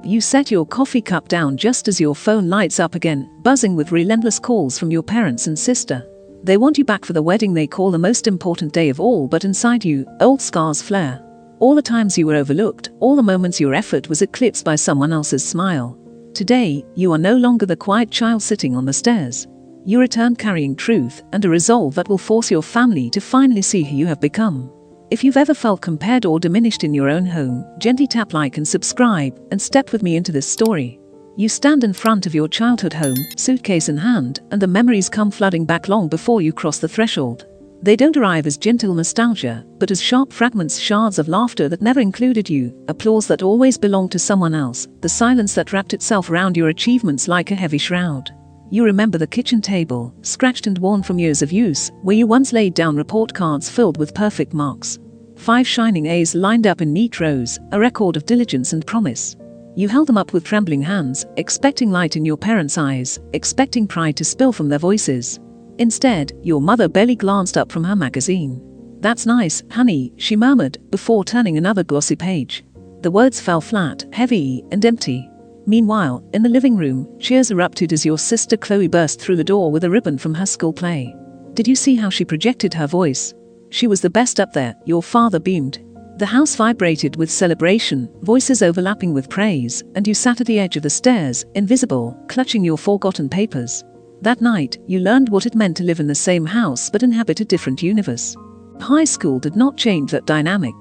You set your coffee cup down just as your phone lights up again, buzzing with relentless calls from your parents and sister. They want you back for the wedding they call the most important day of all, but inside you, old scars flare. All the times you were overlooked, all the moments your effort was eclipsed by someone else's smile. Today, you are no longer the quiet child sitting on the stairs. You return carrying truth and a resolve that will force your family to finally see who you have become. If you've ever felt compared or diminished in your own home, gently tap like and subscribe and step with me into this story. You stand in front of your childhood home, suitcase in hand, and the memories come flooding back long before you cross the threshold. They don't arrive as gentle nostalgia, but as sharp fragments, shards of laughter that never included you, applause that always belonged to someone else, the silence that wrapped itself around your achievements like a heavy shroud. You remember the kitchen table, scratched and worn from years of use, where you once laid down report cards filled with perfect marks. 5 shining A's lined up in neat rows, a record of diligence and promise. You held them up with trembling hands, expecting light in your parents' eyes, expecting pride to spill from their voices. Instead, your mother barely glanced up from her magazine. "That's nice, honey," she murmured, before turning another glossy page. The words fell flat, heavy, and empty. Meanwhile, in the living room, cheers erupted as your sister Chloe burst through the door with a ribbon from her school play. Did you see how she projected her voice? She was the best up there, your father beamed. The house vibrated with celebration, voices overlapping with praise, and you sat at the edge of the stairs, invisible, clutching your forgotten papers. That night, you learned what it meant to live in the same house but inhabit a different universe. High school did not change that dynamic.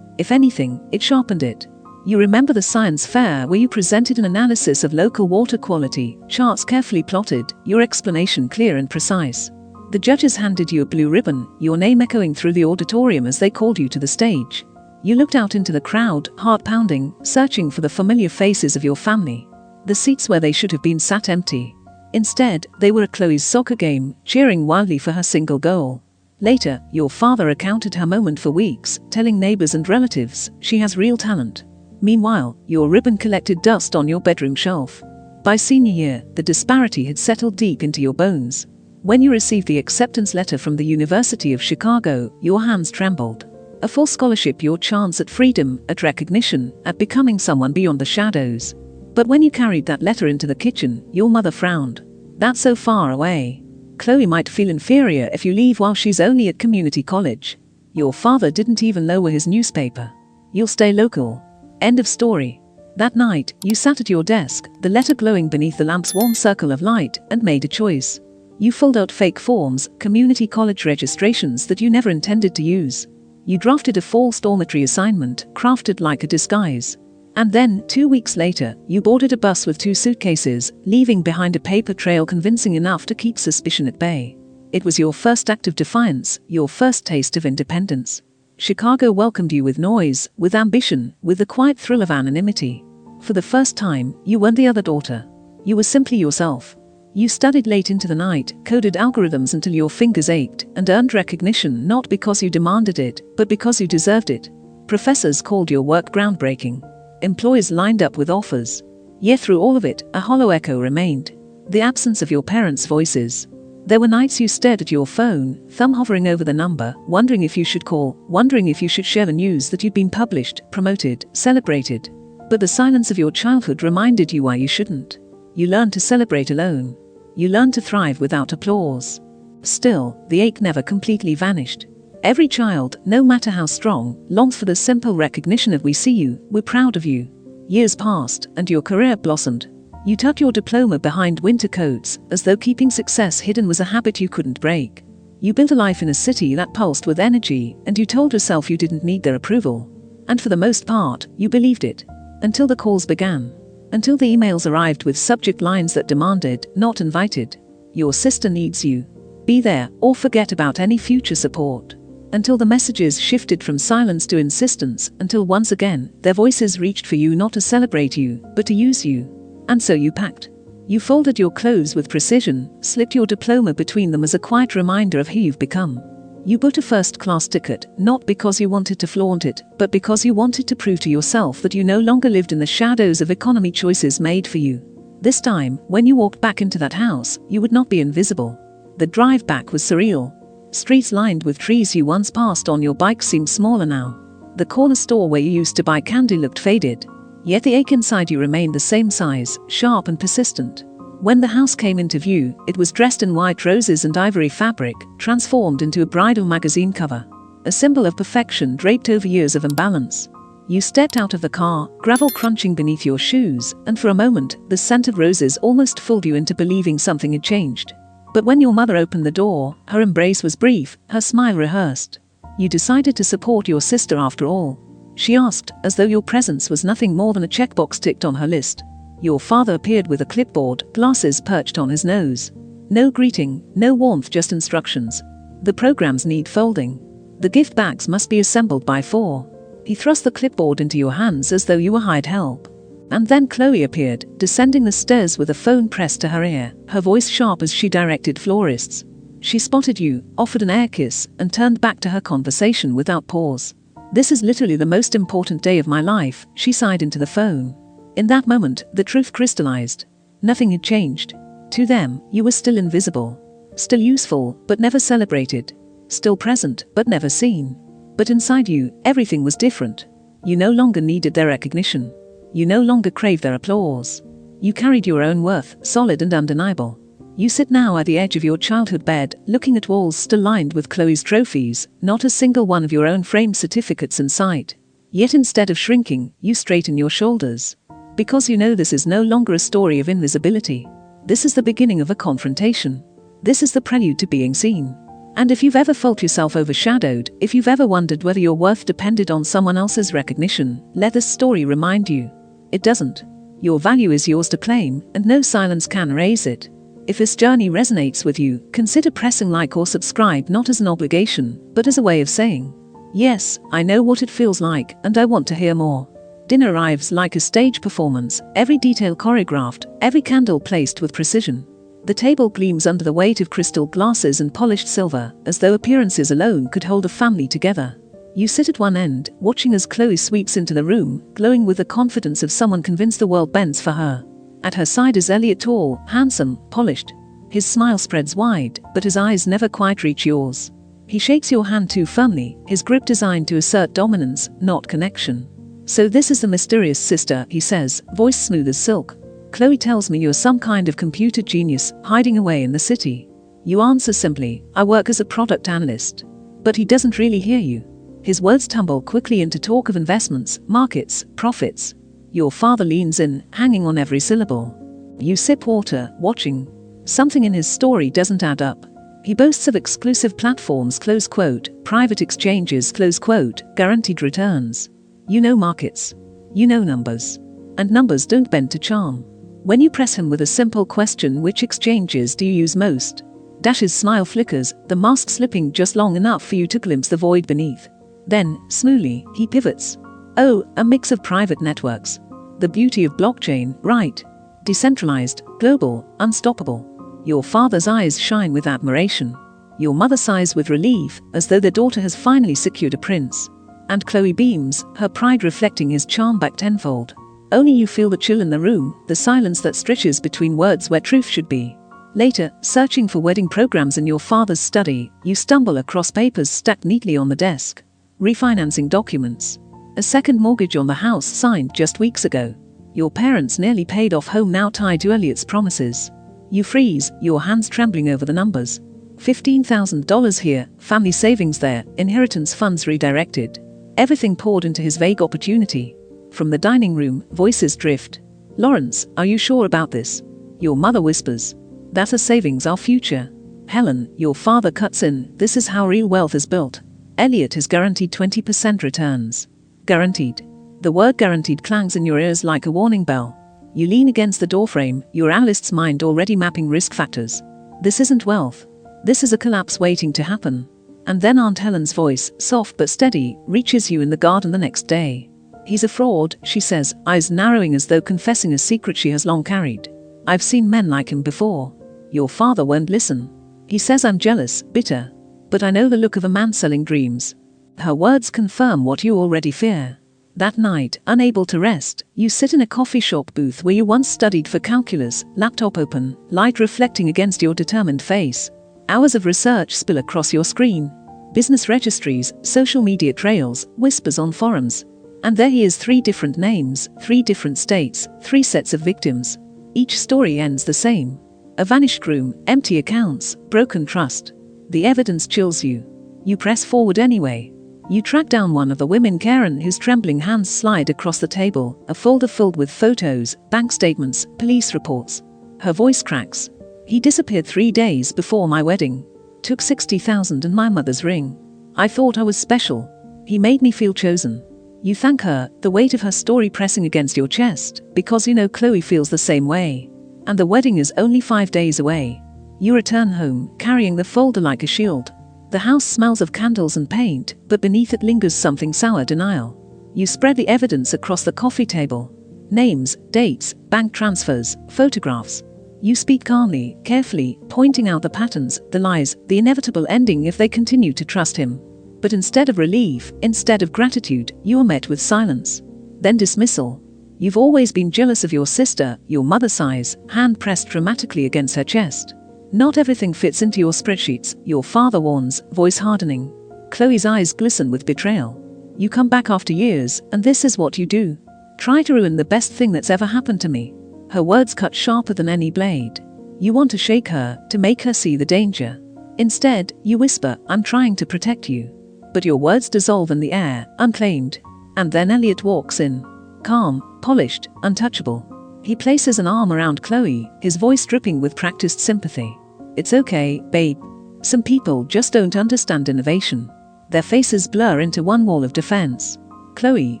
If anything, it sharpened it. You remember the science fair where you presented an analysis of local water quality, charts carefully plotted, your explanation clear and precise. The judges handed you a blue ribbon, your name echoing through the auditorium as they called you to the stage. You looked out into the crowd, heart pounding, searching for the familiar faces of your family. The seats where they should have been sat empty. Instead, they were at Chloe's soccer game, cheering wildly for her single goal. Later, your father accounted her moment for weeks, telling neighbors and relatives, "She has real talent." Meanwhile, your ribbon collected dust on your bedroom shelf. By senior year, the disparity had settled deep into your bones. When you received the acceptance letter from the University of Chicago, your hands trembled. A full scholarship, your chance at freedom, at recognition, at becoming someone beyond the shadows. But when you carried that letter into the kitchen, your mother frowned. "That's so far away. Chloe might feel inferior if you leave while she's only at community college." Your father didn't even lower his newspaper. "You'll stay local." End of story. That night, you sat at your desk, the letter glowing beneath the lamp's warm circle of light, and made a choice. You filled out fake forms, community college registrations that you never intended to use. You drafted a false dormitory assignment, crafted like a disguise. And then, 2 weeks later, you boarded a bus with 2 suitcases, leaving behind a paper trail convincing enough to keep suspicion at bay. It was your first act of defiance, your first taste of independence. Chicago welcomed you with noise, with ambition, with the quiet thrill of anonymity. For the first time, you weren't the other daughter. You were simply yourself. You studied late into the night, coded algorithms until your fingers ached, and earned recognition not because you demanded it, but because you deserved it. Professors called your work groundbreaking. Employers lined up with offers. Yet through all of it, a hollow echo remained. The absence of your parents' voices. There were nights you stared at your phone, thumb hovering over the number, wondering if you should call, wondering if you should share the news that you'd been published, promoted, celebrated. But the silence of your childhood reminded you why you shouldn't. You learned to celebrate alone. You learned to thrive without applause. Still, the ache never completely vanished. Every child, no matter how strong, longs for the simple recognition of "we see you, we're proud of you." Years passed, and your career blossomed. You tucked your diploma behind winter coats, as though keeping success hidden was a habit you couldn't break. You built a life in a city that pulsed with energy, and you told yourself you didn't need their approval. And for the most part, you believed it. Until the calls began. Until the emails arrived with subject lines that demanded, not invited. "Your sister needs you. Be there, or forget about any future support." Until the messages shifted from silence to insistence, until once again, their voices reached for you not to celebrate you, but to use you. And so you packed. You folded your clothes with precision, slipped your diploma between them as a quiet reminder of who you've become. You bought a first-class ticket, not because you wanted to flaunt it, but because you wanted to prove to yourself that you no longer lived in the shadows of economy choices made for you. This time, when you walked back into that house, you would not be invisible. The drive back was surreal. Streets lined with trees you once passed on your bike seemed smaller now. The corner store where you used to buy candy looked faded. Yet the ache inside you remained the same size, sharp and persistent. When the house came into view, it was dressed in white roses and ivory fabric, transformed into a bridal magazine cover. A symbol of perfection draped over years of imbalance. You stepped out of the car, gravel crunching beneath your shoes, and for a moment, the scent of roses almost fooled you into believing something had changed. But when your mother opened the door, her embrace was brief, her smile rehearsed. You decided to support your sister after all. She asked, as though your presence was nothing more than a checkbox ticked on her list. Your father appeared with a clipboard, glasses perched on his nose. No greeting, no warmth, just instructions. The programs need folding. The gift bags must be assembled by 4. He thrust the clipboard into your hands as though you were hired help. And then Chloe appeared, descending the stairs with a phone pressed to her ear, her voice sharp as she directed florists. She spotted you, offered an air kiss, and turned back to her conversation without pause. "This is literally the most important day of my life," she sighed into the phone. In that moment, the truth crystallized. Nothing had changed. To them, you were still invisible. Still useful, but never celebrated. Still present, but never seen. But inside you, everything was different. You no longer needed their recognition. You no longer craved their applause. You carried your own worth, solid and undeniable. You sit now at the edge of your childhood bed, looking at walls still lined with Chloe's trophies, not a single one of your own framed certificates in sight. Yet instead of shrinking, you straighten your shoulders. Because you know this is no longer a story of invisibility. This is the beginning of a confrontation. This is the prelude to being seen. And if you've ever felt yourself overshadowed, if you've ever wondered whether your worth depended on someone else's recognition, let this story remind you. It doesn't. Your value is yours to claim, and no silence can erase it. If this journey resonates with you, consider pressing like or subscribe, not as an obligation, but as a way of saying, "Yes, I know what it feels like, and I want to hear more." Dinner arrives like a stage performance, every detail choreographed, every candle placed with precision. The table gleams under the weight of crystal glasses and polished silver, as though appearances alone could hold a family together. You sit at one end, watching as Chloe sweeps into the room, glowing with the confidence of someone convinced the world bends for her. At her side is Elliot, tall, handsome, polished. His smile spreads wide, but his eyes never quite reach yours. He shakes your hand too firmly, his grip designed to assert dominance, not connection. "So this is the mysterious sister," he says, voice smooth as silk. "Chloe tells me you're some kind of computer genius, hiding away in the city." You answer simply, "I work as a product analyst." But he doesn't really hear you. His words tumble quickly into talk of investments, markets, profits. Your father leans in, hanging on every syllable. You sip water, watching. Something in his story doesn't add up. He boasts of exclusive platforms, close quote, private exchanges, close quote, guaranteed returns. You know markets. You know numbers. And numbers don't bend to charm. When you press him with a simple question, which exchanges do you use most? Dash's smile flickers, the mask slipping just long enough for you to glimpse the void beneath. Then, smoothly, he pivots. "Oh, a mix of private networks. The beauty of blockchain, right? Decentralized, global, unstoppable." Your father's eyes shine with admiration. Your mother sighs with relief, as though their daughter has finally secured a prince. And Chloe beams, her pride reflecting his charm back tenfold. Only you feel the chill in the room, the silence that stretches between words where truth should be. Later, searching for wedding programs in your father's study, you stumble across papers stacked neatly on the desk. Refinancing documents. A second mortgage on the house signed just weeks ago. Your parents' nearly paid off home now tied to Elliot's promises. You freeze, your hands trembling over the numbers. $15,000 here, family savings there, inheritance funds redirected. Everything poured into his vague opportunity. From the dining room, voices drift. "Lawrence, are you sure about this?" Your mother whispers. "That our savings, our future." "Helen," your father cuts in, "this is how real wealth is built. Elliot has guaranteed 20% returns." Guaranteed. The word guaranteed clangs in your ears like a warning bell. You lean against the doorframe, your analyst's mind already mapping risk factors. This isn't wealth. This is a collapse waiting to happen. And then Aunt Helen's voice, soft but steady, reaches you in the garden the next day. "He's a fraud," she says, eyes narrowing as though confessing a secret she has long carried. "I've seen men like him before." Your father won't listen. He says, "I'm jealous, bitter. But I know the look of a man selling dreams." Her words confirm what you already fear. That night, unable to rest, you sit in a coffee shop booth where you once studied for calculus, laptop open, light reflecting against your determined face. Hours of research spill across your screen. Business registries, social media trails, whispers on forums. And there he is, 3 different names, 3 different states, 3 sets of victims. Each story ends the same. A vanished groom, empty accounts, broken trust. The evidence chills you. You press forward anyway. You track down one of the women, Karen, whose trembling hands slide across the table, a folder filled with photos, bank statements, police reports. Her voice cracks. He disappeared 3 days before my wedding. Took 60,000 and my mother's ring. I thought I was special. He made me feel chosen. You thank her, the weight of her story pressing against your chest, because you know Chloe feels the same way. And the wedding is only 5 days away. You return home, carrying the folder like a shield. The house smells of candles and paint, but beneath it lingers something sour: denial. You spread the evidence across the coffee table. Names, dates, bank transfers, photographs. You speak calmly, carefully, pointing out the patterns, the lies, the inevitable ending if they continue to trust him. But instead of relief, instead of gratitude, you are met with silence. Then dismissal. You've always been jealous of your sister, your mother sighs, hand pressed dramatically against her chest. Not everything fits into your spreadsheets, your father warns, voice hardening. Chloe's eyes glisten with betrayal. You come back after years, and this is what you do. Try to ruin the best thing that's ever happened to me. Her words cut sharper than any blade. You want to shake her, to make her see the danger. Instead, you whisper, I'm trying to protect you. But your words dissolve in the air, unclaimed. And then Elliot walks in. Calm, polished, untouchable. He places an arm around Chloe, his voice dripping with practiced sympathy. It's okay, babe. Some people just don't understand innovation. Their faces blur into one wall of defense. Chloe,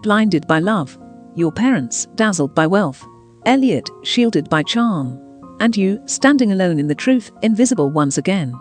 blinded by love. Your parents, dazzled by wealth. Elliot, shielded by charm. And you, standing alone in the truth, invisible once again.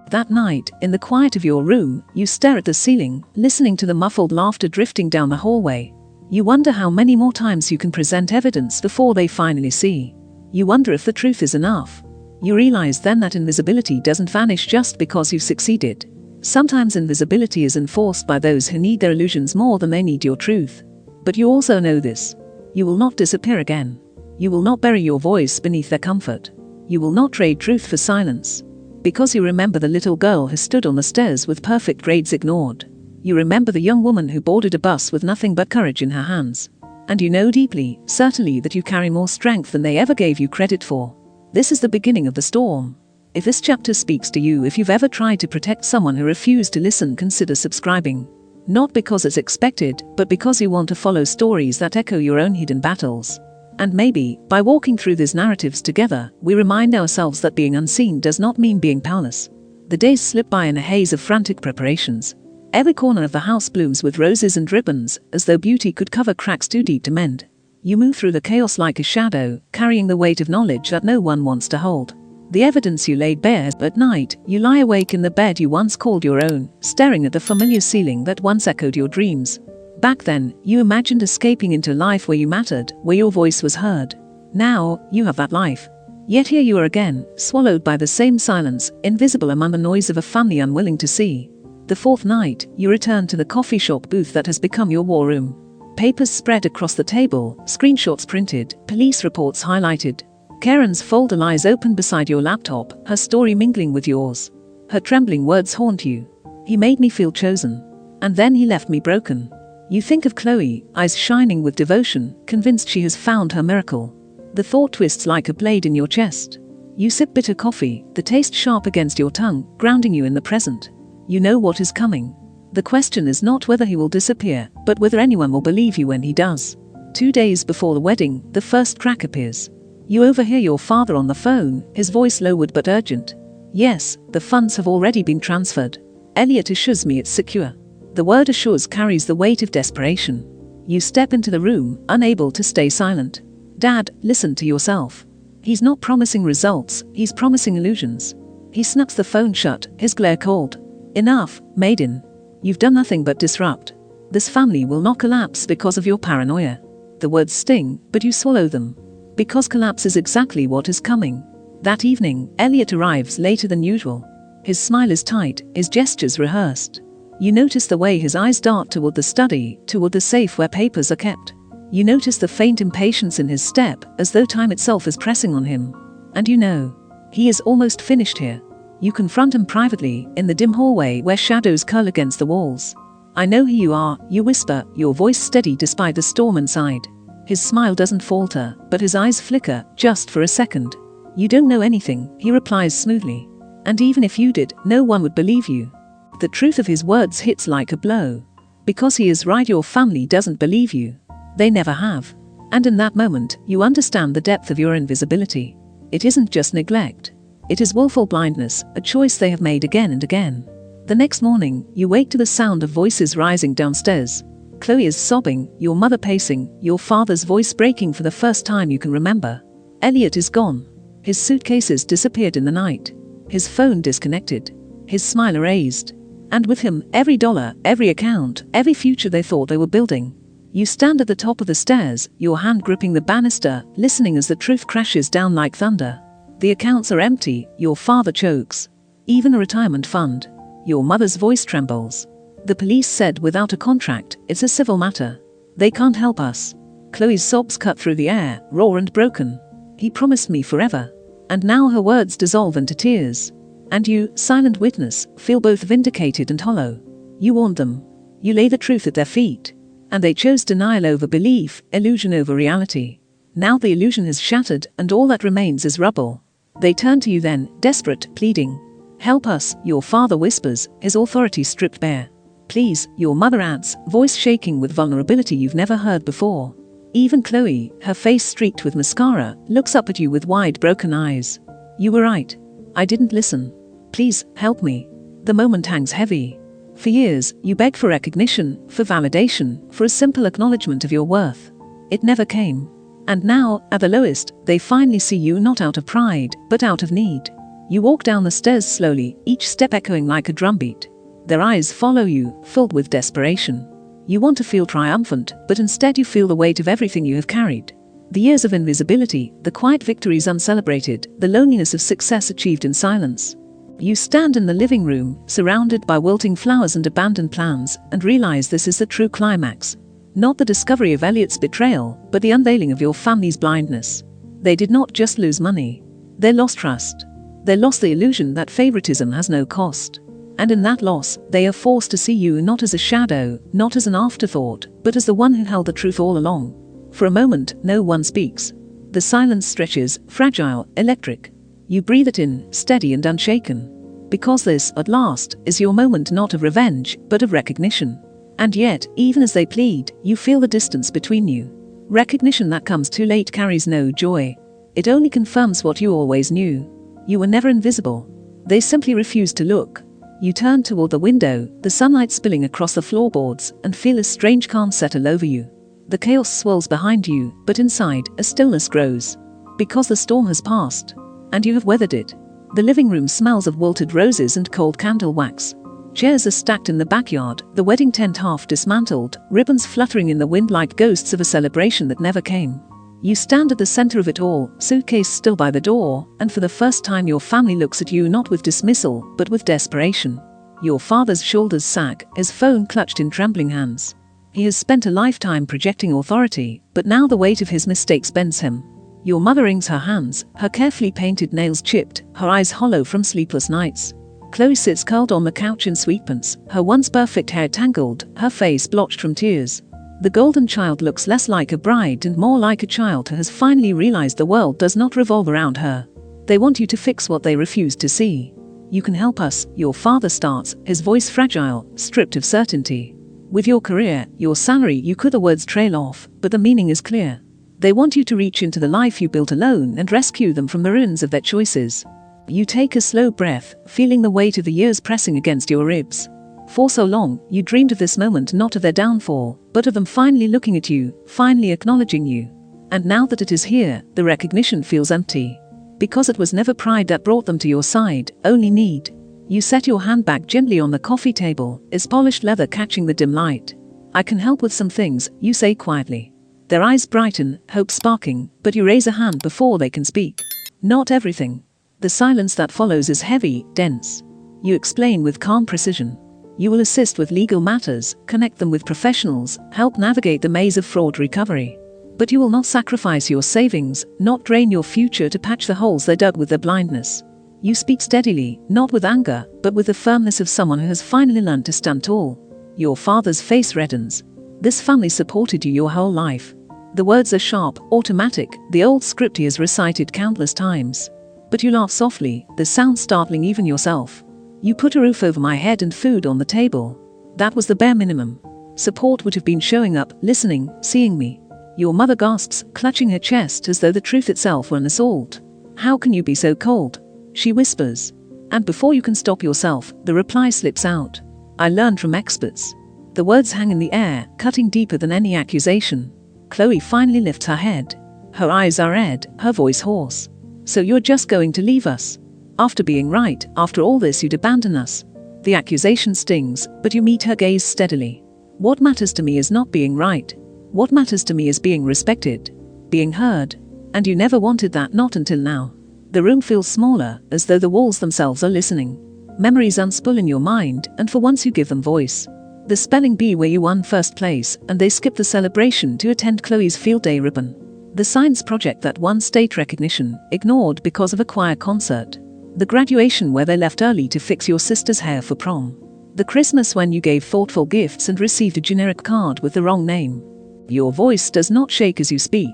That night, in the quiet of your room, you stare at the ceiling, listening to the muffled laughter drifting down the hallway. You wonder how many more times you can present evidence before they finally see. You wonder if the truth is enough. You realize then that invisibility doesn't vanish just because you've succeeded. Sometimes invisibility is enforced by those who need their illusions more than they need your truth. But you also know this. You will not disappear again. You will not bury your voice beneath their comfort. You will not trade truth for silence. Because you remember the little girl who stood on the stairs with perfect grades ignored. You remember the young woman who boarded a bus with nothing but courage in her hands. And you know deeply, certainly, that you carry more strength than they ever gave you credit for. This is the beginning of the storm. If this chapter speaks to you, if you've ever tried to protect someone who refused to listen, consider subscribing. Not because it's expected, but because you want to follow stories that echo your own hidden battles. And maybe, by walking through these narratives together, we remind ourselves that being unseen does not mean being powerless. The days slip by in a haze of frantic preparations. Every corner of the house blooms with roses and ribbons, as though beauty could cover cracks too deep to mend. You move through the chaos like a shadow, carrying the weight of knowledge that no one wants to hold. The evidence you laid bare. At night, you lie awake in the bed you once called your own, staring at the familiar ceiling that once echoed your dreams. Back then, you imagined escaping into a life where you mattered, where your voice was heard. Now, you have that life. Yet here you are again, swallowed by the same silence, invisible among the noise of a family unwilling to see. The 4th night, you return to the coffee shop booth that has become your war room. Papers spread across the table, screenshots printed, police reports highlighted. Karen's folder lies open beside your laptop, her story mingling with yours. Her trembling words haunt you. He made me feel chosen. And then he left me broken. You think of Chloe, eyes shining with devotion, convinced she has found her miracle. The thought twists like a blade in your chest. You sip bitter coffee, the taste sharp against your tongue, grounding you in the present. You know what is coming. The question is not whether he will disappear, but whether anyone will believe you when he does. 2 days before the wedding, the first crack appears. You overhear your father on the phone, his voice lowered but urgent. Yes, the funds have already been transferred. Elliot assures me it's secure. The word assures carries the weight of desperation. You step into the room, unable to stay silent. Dad, listen to yourself. He's not promising results, he's promising illusions. He snaps the phone shut, his glare cold. Enough, maiden. You've done nothing but disrupt. This family will not collapse because of your paranoia. The words sting, but you swallow them. Because collapse is exactly what is coming. That evening, Elliot arrives later than usual. His smile is tight, his gestures rehearsed. You notice the way his eyes dart toward the study, toward the safe where papers are kept. You notice the faint impatience in his step, as though time itself is pressing on him. And you know, he is almost finished here. You confront him privately, in the dim hallway where shadows curl against the walls. I know who you are, you whisper, your voice steady despite the storm inside. His smile doesn't falter, but his eyes flicker, just for a second. You don't know anything, he replies smoothly. And even if you did, no one would believe you. The truth of his words hits like a blow. Because he is right, your family doesn't believe you. They never have. And in that moment, you understand the depth of your invisibility. It isn't just neglect. It is willful blindness, a choice they have made again and again. The next morning, you wake to the sound of voices rising downstairs. Chloe is sobbing, your mother pacing, your father's voice breaking for the first time you can remember. Elliot is gone. His suitcases disappeared in the night. His phone disconnected. His smile erased. And with him, every dollar, every account, every future they thought they were building. You stand at the top of the stairs, your hand gripping the banister, listening as the truth crashes down like thunder. The accounts are empty, your father chokes. Even a retirement fund. Your mother's voice trembles. The police said without a contract, it's a civil matter. They can't help us. Chloe's sobs cut through the air, raw and broken. He promised me forever. And now her words dissolve into tears. And you, silent witness, feel both vindicated and hollow. You warned them. You lay the truth at their feet. And they chose denial over belief, illusion over reality. Now the illusion has shattered, and all that remains is rubble. They turn to you then, desperate, pleading. Help us, your father whispers, his authority stripped bare. Please, your mother adds, voice shaking with vulnerability you've never heard before. Even Chloe, her face streaked with mascara, looks up at you with wide broken eyes. You were right. I didn't listen. Please, help me. The moment hangs heavy. For years, you begged for recognition, for validation, for a simple acknowledgement of your worth. It never came. And now, at the lowest, they finally see you not out of pride, but out of need. You walk down the stairs slowly, each step echoing like a drumbeat. Their eyes follow you, filled with desperation. You want to feel triumphant, but instead you feel the weight of everything you have carried. The years of invisibility, the quiet victories uncelebrated, the loneliness of success achieved in silence. You stand in the living room, surrounded by wilting flowers and abandoned plans, and realize this is the true climax. Not the discovery of Elliot's betrayal, but the unveiling of your family's blindness. They did not just lose money. They lost trust. They lost the illusion that favoritism has no cost. And in that loss, they are forced to see you not as a shadow, not as an afterthought, but as the one who held the truth all along. For a moment, no one speaks. The silence stretches, fragile, electric. You breathe it in, steady and unshaken. Because this, at last, is your moment not of revenge, but of recognition. And yet, even as they plead, you feel the distance between you. Recognition that comes too late carries no joy. It only confirms what you always knew. You were never invisible. They simply refused to look. You turn toward the window, the sunlight spilling across the floorboards, and feel a strange calm settle over you. The chaos swirls behind you, but inside, a stillness grows. Because the storm has passed. And you have weathered it. The living room smells of wilted roses and cold candle wax. Chairs are stacked in the backyard, the wedding tent half dismantled, ribbons fluttering in the wind like ghosts of a celebration that never came. You stand at the center of it all, suitcase still by the door, and for the first time your family looks at you not with dismissal, but with desperation. Your father's shoulders sag, his phone clutched in trembling hands. He has spent a lifetime projecting authority, but now the weight of his mistakes bends him. Your mother wrings her hands, her carefully painted nails chipped, her eyes hollow from sleepless nights. Chloe sits curled on the couch in sweetpants, her once perfect hair tangled, her face blotched from tears. The golden child looks less like a bride and more like a child who has finally realized the world does not revolve around her. They want you to fix what they refuse to see. You can help us, your father starts, his voice fragile, stripped of certainty. With your career, your salary, you could the words trail off, but the meaning is clear. They want you to reach into the life you built alone and rescue them from the ruins of their choices. You take a slow breath, feeling the weight of the years pressing against your ribs. For so long, you dreamed of this moment, not of their downfall, but of them finally looking at you, finally acknowledging you. And now that it is here, the recognition feels empty. Because it was never pride that brought them to your side, only need. You set your hand back gently on the coffee table, its polished leather catching the dim light. I can help with some things, you say quietly. Their eyes brighten, hope sparking, but you raise a hand before they can speak. Not everything. The silence that follows is heavy, dense. You explain with calm precision. You will assist with legal matters, connect them with professionals, help navigate the maze of fraud recovery. But you will not sacrifice your savings, not drain your future to patch the holes they dug with their blindness. You speak steadily, not with anger, but with the firmness of someone who has finally learned to stand tall. Your father's face reddens. This family supported you your whole life. The words are sharp, automatic, the old script he has recited countless times. But you laugh softly, the sound startling even yourself. You put a roof over my head and food on the table. That was the bare minimum. Support would have been showing up, listening, seeing me. Your mother gasps, clutching her chest as though the truth itself were an assault. How can you be so cold? She whispers. And before you can stop yourself, the reply slips out. I learned from experts. The words hang in the air, cutting deeper than any accusation. Chloe finally lifts her head. Her eyes are red, her voice hoarse. So you're just going to leave us? After being right, after all this you'd abandon us? The accusation stings, but you meet her gaze steadily. What matters to me is not being right. What matters to me is being respected, being heard. And you never wanted that, not until now. The room feels smaller, as though the walls themselves are listening. Memories unspool in your mind, and for once you give them voice. The spelling bee where you won first place, and they skip the celebration to attend Chloe's field day ribbon. The science project that won state recognition, ignored because of a choir concert. The graduation where they left early to fix your sister's hair for prom. The Christmas when you gave thoughtful gifts and received a generic card with the wrong name. Your voice does not shake as you speak.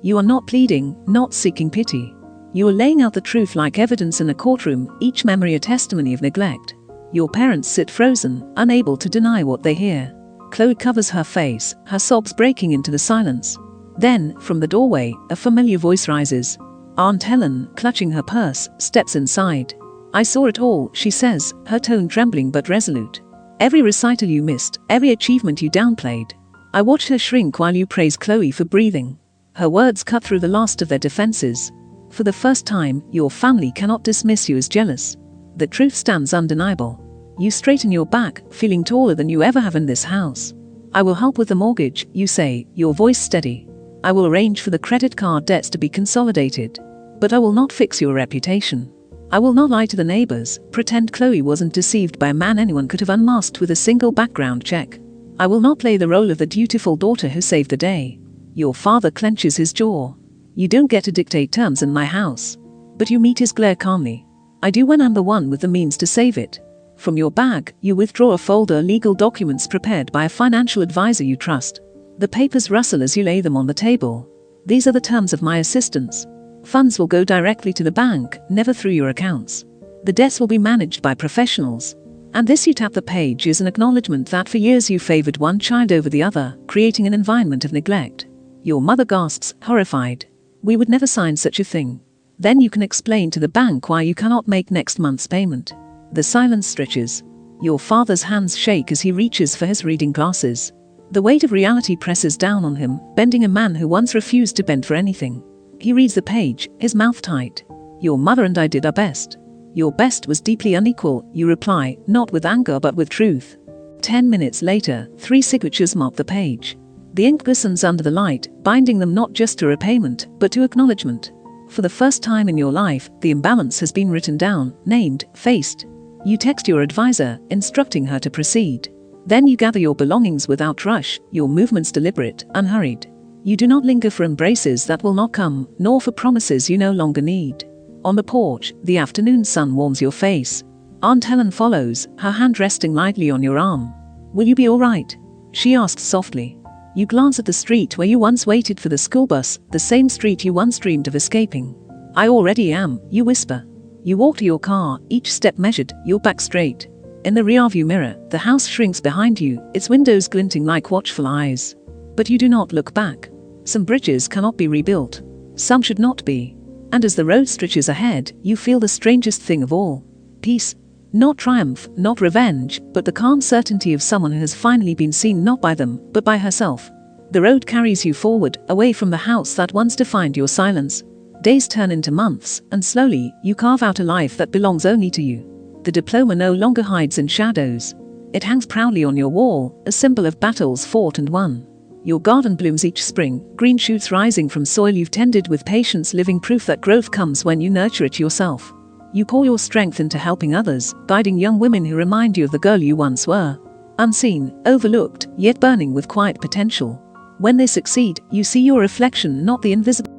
You are not pleading, not seeking pity. You are laying out the truth like evidence in a courtroom, each memory a testimony of neglect. Your parents sit frozen, unable to deny what they hear. Chloe covers her face, her sobs breaking into the silence. Then, from the doorway, a familiar voice rises. Aunt Helen, clutching her purse, steps inside. I saw it all, she says, her tone trembling but resolute. Every recital you missed, every achievement you downplayed. I watched her shrink while you praised Chloe for breathing. Her words cut through the last of their defenses. For the first time, your family cannot dismiss you as jealous. The truth stands undeniable. You straighten your back, feeling taller than you ever have in this house. I will help with the mortgage, you say, your voice steady. I will arrange for the credit card debts to be consolidated. But I will not fix your reputation. I will not lie to the neighbors, pretend Chloe wasn't deceived by a man anyone could have unmasked with a single background check. I will not play the role of the dutiful daughter who saved the day. Your father clenches his jaw. You don't get to dictate terms in my house. But you meet his glare calmly. I do when I'm the one with the means to save it. From your bag, you withdraw a folder of legal documents prepared by a financial advisor you trust. The papers rustle as you lay them on the table. These are the terms of my assistance. Funds will go directly to the bank, never through your accounts. The debts will be managed by professionals. And this, you tap the page, is an acknowledgement that for years you favored one child over the other, creating an environment of neglect. Your mother gasps, horrified. We would never sign such a thing. Then you can explain to the bank why you cannot make next month's payment. The silence stretches. Your father's hands shake as he reaches for his reading glasses. The weight of reality presses down on him, bending a man who once refused to bend for anything. He reads the page, his mouth tight. Your mother and I did our best. Your best was deeply unequal, you reply, not with anger but with truth. 10 minutes later, 3 signatures mark the page. The ink glistens under the light, binding them not just to repayment, but to acknowledgement. For the first time in your life, the imbalance has been written down, named, faced. You text your advisor, instructing her to proceed. Then you gather your belongings without rush, your movements deliberate, unhurried. You do not linger for embraces that will not come, nor for promises you no longer need. On the porch, the afternoon sun warms your face. Aunt Helen follows, her hand resting lightly on your arm. Will you be all right? She asks softly. You glance at the street where you once waited for the school bus, the same street you once dreamed of escaping. I already am, you whisper. You walk to your car, each step measured, your back straight. In the rearview mirror, the house shrinks behind you, its windows glinting like watchful eyes. But you do not look back. Some bridges cannot be rebuilt. Some should not be. And as the road stretches ahead, you feel the strangest thing of all. Peace. Not triumph, not revenge, but the calm certainty of someone who has finally been seen not by them, but by herself. The road carries you forward, away from the house that once defined your silence. Days turn into months, and slowly, you carve out a life that belongs only to you. The diploma no longer hides in shadows. It hangs proudly on your wall, a symbol of battles fought and won. Your garden blooms each spring, green shoots rising from soil you've tended with patience, living proof that growth comes when you nurture it yourself. You pour your strength into helping others, guiding young women who remind you of the girl you once were. Unseen, overlooked, yet burning with quiet potential. When they succeed, you see your reflection, not the invisible